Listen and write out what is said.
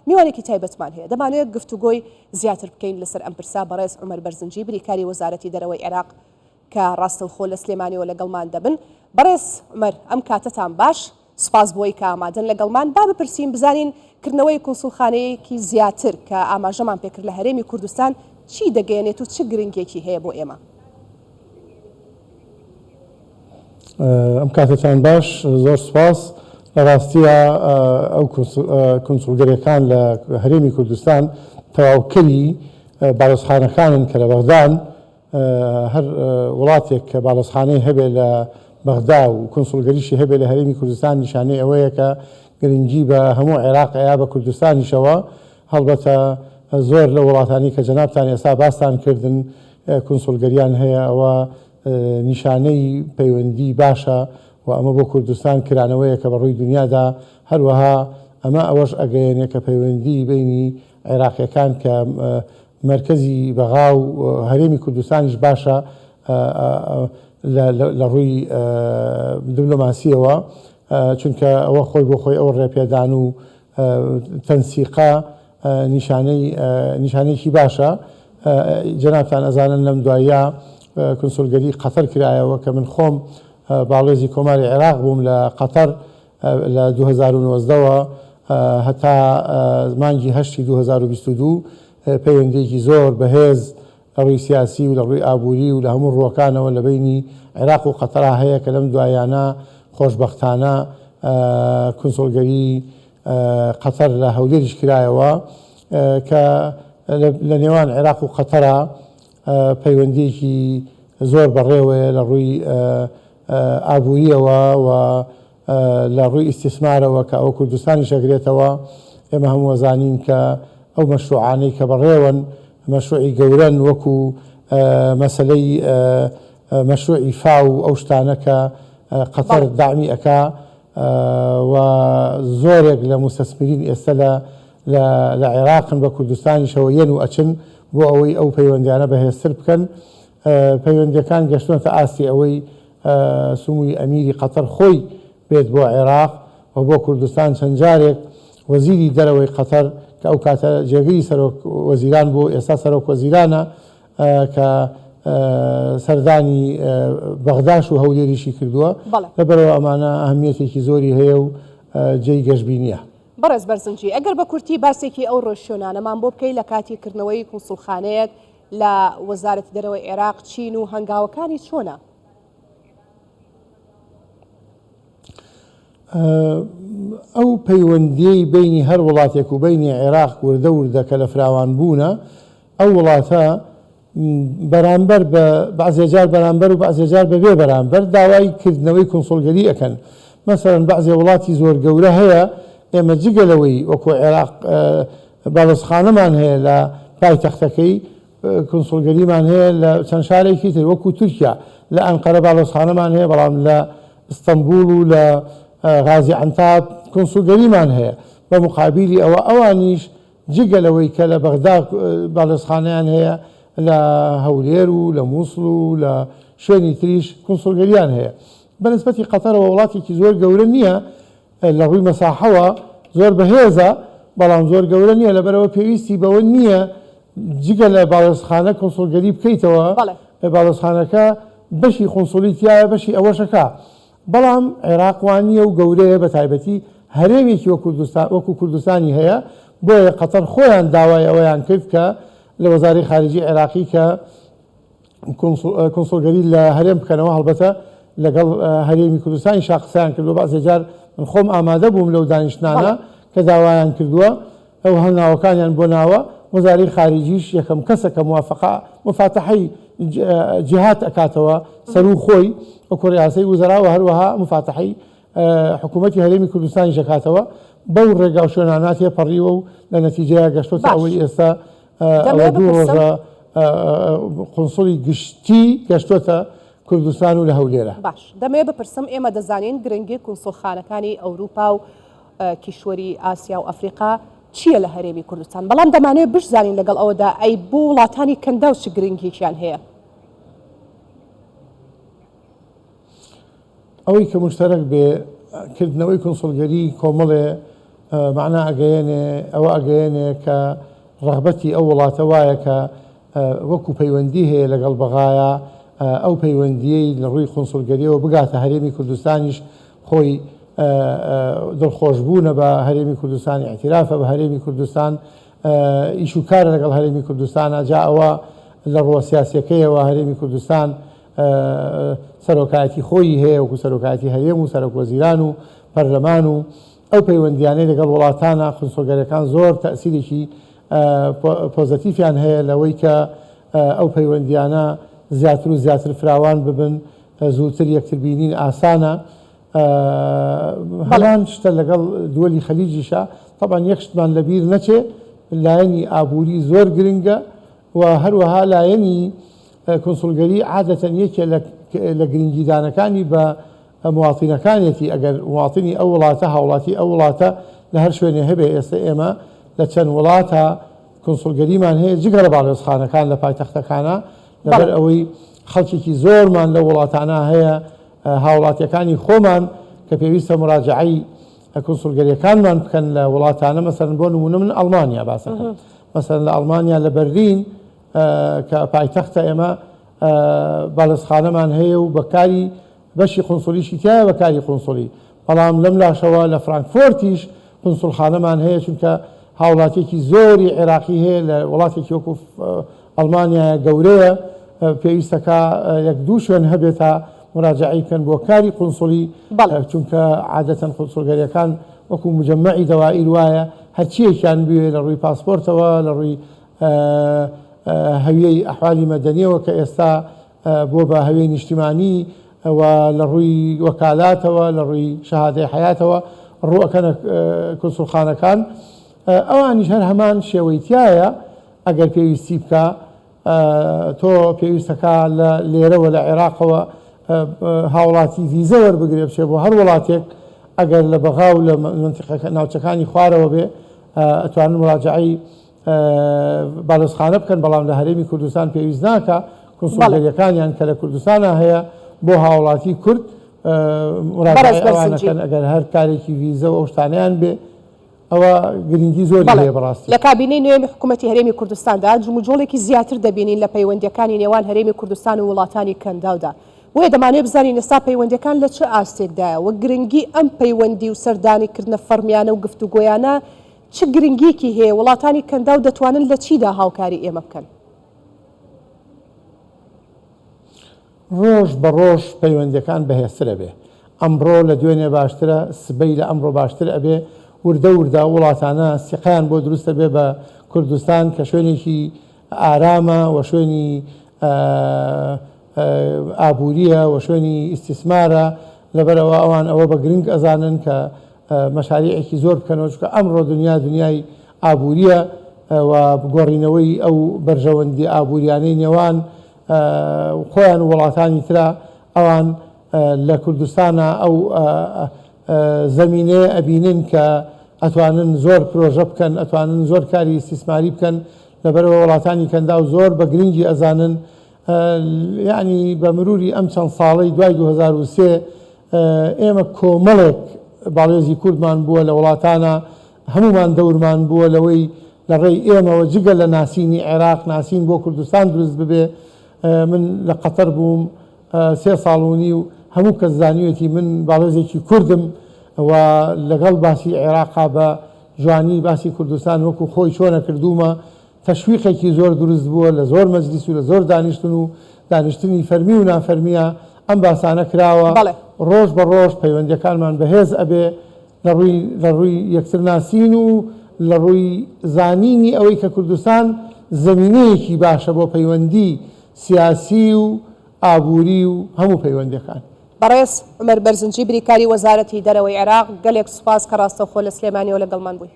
میوانێکی تایبەتمان هەیە دەمانوێت گفتوگۆی زیاتر بکەین لەسەر ئەم پرسا بەڕێز عومەر بەرزنجی بریکاری وەزارەتی دەرەوەی عێراق کە ڕاستەوخۆ لە سلێمانیەوە لەگەڵمان دەبن. بەڕێز عومەر ئەم کاتتان باش، سپاس بۆی کە ئامادەن لەگەڵمان. با بپرسین بزانین کردنەوەی کونسوڵخانەیەکی زیاتر کە ئاماژەمان پێکرد لە هەرێمی کوردستان چی دەگەیەنێت و چ گرنگێکی هەیە بۆ ئێمە؟ ئەم کاتتان باش، زۆر سپاس. لە ڕاستیە ئەو کونسوڵگەریەکان لە هەرێمی کوردستان تەواوکەری باڵۆزخانەکانن کە لە بەغدان، هەر وڵاتێک کە باڵۆزخانەی هەبێ لە بەغدا و کونسوڵگەریشی هەبێ لە هەرێمی کوردستان نیشانەی ئەوەیە کە گرنگی بە هەموو عێراق یا بە کوردستانیشەوە. هەڵبەتە زۆر لە وڵاتانی کە جەنابتان ئێستا باستان کردن کونسوڵگەریان هەیە، ئەوە نیشانەی پەیوەندی باشە و ئەمە بۆ کوردستان کرانەوەیە کە بەڕووی دنیادا هەروەها ئەمە ئەوەش ئەگەیەنێ کە پەیوەندی بینی عێراقیەکان کە مرکزی بەغا و هەرێمی کوردستانیش باشە لە ڕووی دیپلۆماسیەوە، چونکە ئەوە خۆی بۆ خۆی ئەو ڕێپێدان و تەنسیقا نیشانەیەکی باشە. جەنابتان ئەزانن لەم دوایە کونسوڵگەری قەتەر کرایەوە کە من خۆم باڵێزی کۆماری عێراق بووم لە قەتەر لە 2019ەوە هەتا مانگی 8 2022 پەیوەندێکی زۆر بەهێز لە ڕووی سیاسی و لە ڕووی ئابووری و لە هەموو ڕووەکانەوە لە بینی عێراق و قەتەرا هەیە کە لەم دوایانە خۆشبەختانە کونسوڵگەری قەتەر لە هەولێریش کرایەوە کە لە نێوان عێراق و قەتەرا پەیوەندیەکی زۆر بەڕێوەیە لە ڕووی ئابووریەوە و لە ڕووی ئیستیسمارەوە کە ئەو کوردستانی شەگرێتەوە. ئێمە هەموو زانین کە ئەو مەشروعانەی کە بەڕێوەن مەشروعی گەورەن وەکو مەسەلەی مەشروعی فاو ئەو شتانە کە قەتەر داعمی ئەکا و زۆرێک لە مستەسمرین ئێستا لە عێراقن بە کوردستانیشەوە یەن و ئەچن بۆ ئەوەی ئەو پەیوەندیانە بەهێزتر بکەن. پەیوەندیەکان گەشتونەتە ئاستی ئەوەی سمووی ئەمیری قەتەر خۆی بێت بۆ عێراق و بۆ کوردستان. چەند جارێک وەزیری دەرەوەی قەتەر کە ئەو کاتە جێگەی سەرۆک وەزیران بۆ ئێستا سەرۆک وەزیرانە کە سەردانی بەغداش و هەولێریشی کردووە، لەبەرەوە ئەمانە ئەهمیەتێکی زۆری هەیە و جێی گەشتبینیە. بەڕێز بەرزنجی، ئەگەر بە کورتی باسێکی ئەو ڕۆژشۆنانەمان بۆ بکەی لە کاتی کردنەوەی کونسوڵخانەیەک لە وەزارەتی دەرەوەی عێراق چین و هەنگاوەکانی چۆنە؟ ئەو پەیوەندیەی بینی هەر وڵاتێک و بینی عێراق وردە وردە کە لە فراوان بوونە، ئەو وڵاتە بەرامبەر بە بەعزێجار بەرامبەر و بەعزێجار بەبێ بەرامبەر داوای کردنەوەی کونسوڵگەری ئەکەن. مەسەڵەن بەعزێ وڵاتی زۆر گەورە هەیە ئێمە جگەلەوەی وەکو عێراق باڵۆزخانەمان هەیە لە پایتەختەکەی، کونسوڵگەریمان هەیە لە چەند شارێکی تر وەکو تورکیا، لە ئەنقەرە باڵۆزخانەمان هەیە، بەڵام لە ئستەمبول و لە غازی عەنتاب کونسوڵگەریمان هەیە. بە مقابلی ئەوە ئەوانیش جگەلەوەی کە لە بەغدا باڵۆزخانەیان هەیە لە هەولێر و لە مووسڵ و لە شوێنی تریش کونسوڵگەریان هەیە. بەنسبەتی قەتەرەوە وڵاتێکی زۆر گەورە نییە لە ڕووی مەساحەوە، زۆر بەهێزە بەڵام زۆر گەورە نییە، لەبەرەوە پێویستی بەوە نییە جگە لە باڵۆزخانە کونسوڵگەری بکەیتەوە. باڵۆزخانەکە بەشی قونسوڵی تایە، بەشی ئەوەشەکە. بەڵام عێراق وانییە و گەورەیە، بە تایبەتی هەرێمێکی وەکو کوردستانی هەیە، بۆیە قەتەر خۆیان داوای ئەوەیان کرد کە لە وەزارەی خارجی عێراقی کە کونسوڵگەری لە هەرێم بکەنەوە. هەڵبەتە لەگەڵ هەرێمی کوردستانی قسەیان کردووە، بەعزێجار من خۆم ئامادە بووم لەو دانیشتانە کە داوایان کردووە، ئەو هەنگاوەکانیان بۆ ناوە. وەزارەی خارجیش یەکەم کەسە کە مفاتەحەی جیهات ئەکاتەوە سەر و خۆی وەکو ڕیاسەی وزەرا و هەروەها مفاتەحەی حکوومەتی هەرێمی کوردستانی ژەکاتەوە. بەو ڕێگا و شوێنانات پەڕیوە و لە نەتیجەیە گەشتۆتە ئەوەی ئێستا دوو ڕۆژە قونسوڵی گشتی گەشتۆتە کوردستان و لە هەولێرە. باش، دەمەوێت بپرسم، ئێمە دەزانین گرنگی کونسوڵخانەکانی ئەوروپا و کیشوەری ئاسیا و ئەفریقا چییە لە هەرێمی کوردستان، بەڵام دەمانوێت بشزانین لەگەڵ ئەوەدا ئەی بۆ وڵاتانی کەندا و چ گرنگییان هەیە. ئەوەی کە مشتەرەک بێ کردنەوەی کونسوڵگەری کۆمەڵێ معنا ئەگەیەنێ ئەوە ئەگەیەنێ کە ڕغبەتی ئەو وڵاتە وایە کە وەکو پەیوەندی هەیە لەگەڵ بەغایە ئەو پەیوەندیەی لە ڕووی قونسڵگەریەوە بگاتە هەرێمی کوردستانیش خۆی دڵخۆشبوونە بە هەرێمی کوردستان، ئاعترافە بە هەرێمی کوردستان، ئیش و کارە لەگەڵ هەرێمی کوردستانە. جا ئەوە لە ڕۆ سیاسیەکەیەوە هەرێمی کوردستان سەرۆکایەتی خۆی هەیە وەکو سەرۆکایەتی هەرێم و سەرۆکوەزیران و پەرلەمان و ئەو پەیوەندیانەی لەگەڵ وڵاتانە قونسڵگەریەکان زۆر تەئسیرێکی پۆزەتیفیان هەیە لەوەی کە ئەو پەیوەندیانە زیاتر و زیاتر فراوان ببن، زووتر یەکتر بینین ئاسانە. هەمان شتە لەگەڵ دووەلی خەلیجیشە. طبعاً یەک شتمان لەبیر نەچێ، لایەنی ئابووری زۆر گرنگە و هەروەها لایەنی کۆنسڵگەری عادەتەن یەکێ لە گرنگیدانەکانی بە مواطینەکانێتی. ئەگەر مواطنی ئەو وڵاتە هاوڵاتی ئەو وڵاتە لە هەر شوێنێ هەبێ، ئێستا ئێمە لە چەند وڵاتە کۆنسڵگەریمان هەیە جگەرە باڵێۆزخانەکان لە پایتەختەکانە، لەبەر ئەوەی خەڵکێکی زۆرمان لە وڵاتانە هەیە هاوڵاتیەکانی خۆمان کە پێویستە مراجعەی کۆنسڵگەریەکانمان بکەن لە وڵاتانە. مەسەرەن بۆ نمونە من ئەڵمانیا باسەکەم، مەسەرەن لە ئەڵمانیا لە بەرلین کە پایتەختە ئێمە باڵێۆزخانەمان هەیە و بەکاری بەشی قونسڵیشی تایە بەکاری قونسڵی، بەڵام لەم لاشەوە لە فرانکفۆرتیش قونسڵخانەمان هەیە چونکە هاوڵاتێکی زۆری عێراقی هەیە لە وڵاتێکی وەکو ئەڵمانیا گەورەیە، پێویستەکە یەک دوو شوێن هەبێت تا مراجعی بکەن بۆ کاری قونسڵی، چونکە عادەتەن قونسڵگەریەکان وەکو مجەمەعی دەوائیر وایە هەرچیەکیان بوێ لە ڕووی پاسپۆرتەوە، لە ڕووی هەویەی ئەحوالی مەدەنیەوە کە ئێستا بۆ بە هەویەی نیشتیمانی و لە ڕووی وەکالاتەوە، لە ڕووی شەهادەی حیاتەوە ڕوئەکەنە کونسڵخانەکان. ئەوانیش هەر هەمان شێوەیتایە ئەگەر پێویستی بکە تۆ پێویستەکە لە لێرەوە لە عێراقەوە هاوڵاتی ڤیزە وەربگرێ بچێ بۆ هەر وڵاتێک، ئەگەر لە بەغاو لە منتیقە ناوچەکانی خوارەوە بێ ئەتوانن مراجعەی باڵێۆزخانە بکەن، بەڵام لە هەرێمی کوردستان پێویست ناکە. کونسڵگەریەکانیان کە لە کوردستانە هەیە بۆ هاوڵاتی کورد مراجعەی ئەوانەکەن ئەگەر هەر کارێکی ڤیزە و ئەو شتانەیان بێ. ئەوە گرنگی زۆری هەیە بەڕاستی. لە کابینەی نوێی حکوومەتی هەرێمی کوردستاندا جوموجۆڵێکی زیاتر دەبینین لە پەیوەندیەکانی نێوان هەرێمی کوردستان و وڵاتانی کەنداودا. بۆیە دەمانێت بزانین ئێستا پەیوەندیەکان لە چه ئاستێکدایە و گرنگی ئەم پەیوەندی و سەردانیکردنە فەرمیانە و گفتوگۆیانە چ گرنگیەکی هەیە؟ وڵاتانی کەنداو دەتوانن لە چیدا هاوکاری ئێمە بکەن؟ ڕۆژ بە ڕۆژ پەیوەندیەکان بەهێزترە بێ. ئەمڕۆ لە دوێنێ باشترە، سبەی لە ئەمڕۆ باشتر ئەبێ. وردە وردە وڵاتانە سیقیان بۆ دروستە بێ بە کوردستان کە شوێنێکی ئارامە و شوێنی ئابووریە و شوێنی ئیسیسمارە. لەبەرەوە ئەوان ئەوە بە گرنگ ئەزانن کە مەشاریعێکی زۆر بکەنەوە، چونکە ئەمڕۆ دنیای ئابووریە و گۆڕینەوەی ئەو بەرژەوەندی ئابووریانەی نێوان خۆیان وڵاتانی ترا ئەوان لە کوردستانە ئەو زەمینەیە ئەبینن کە ئەتوانن زۆر پرۆژە بکەن، ئەتوانن زۆر کاری ئیسیسماری بکەن. لەبەرەوە وڵاتانی کەنداو زۆر بە گرنگی ئەزانن. یعنی بە مروری ئەم چەند ساڵەی دوای 2003 ئێمە کۆمەڵێک باڵێزی کوردمان بووە لە وڵاتانە، هەمومان دەورمان بووە لەوەی لە ڕێی ئێمەوە جگە لە ناسینی عێراق ناسین بۆ کوردستان دروست ببێ. من لە قەتەر بووم 3 ساڵونی و هەموو کەس زانیوێتی من باڵێزێکی کوردم و لەگەڵ باسی عێراقا بە جوانی باسی کوردستان وەکو خۆی چۆنە کردومە. تەشویقێکی زۆر دروست بووە لە زۆر مەجلیس و لە زۆر دانیشتن و دانیشتنی فەرمی و نافەرمیە ئەم باسانە کراوە. ڕۆژ بە ڕۆژ پەیوەندیەکانمان بەهێز ئەبێ لە ڕووی یەکتر ناسین و لە ڕووی زانینی ئەوەی کە کوردستان زەمینەیەکی باشە بۆ پەیوەندی سیاسی و ئابووری و هەموو پەیوەندیەکان. بەڕێز عومەر بەرزنجی بریکاری وەزارەتی دەرەوەی عێراق، گەلێک سوپاس کە ڕاستەوخۆ لە سلێمانیەوە لەگەڵمان بووی.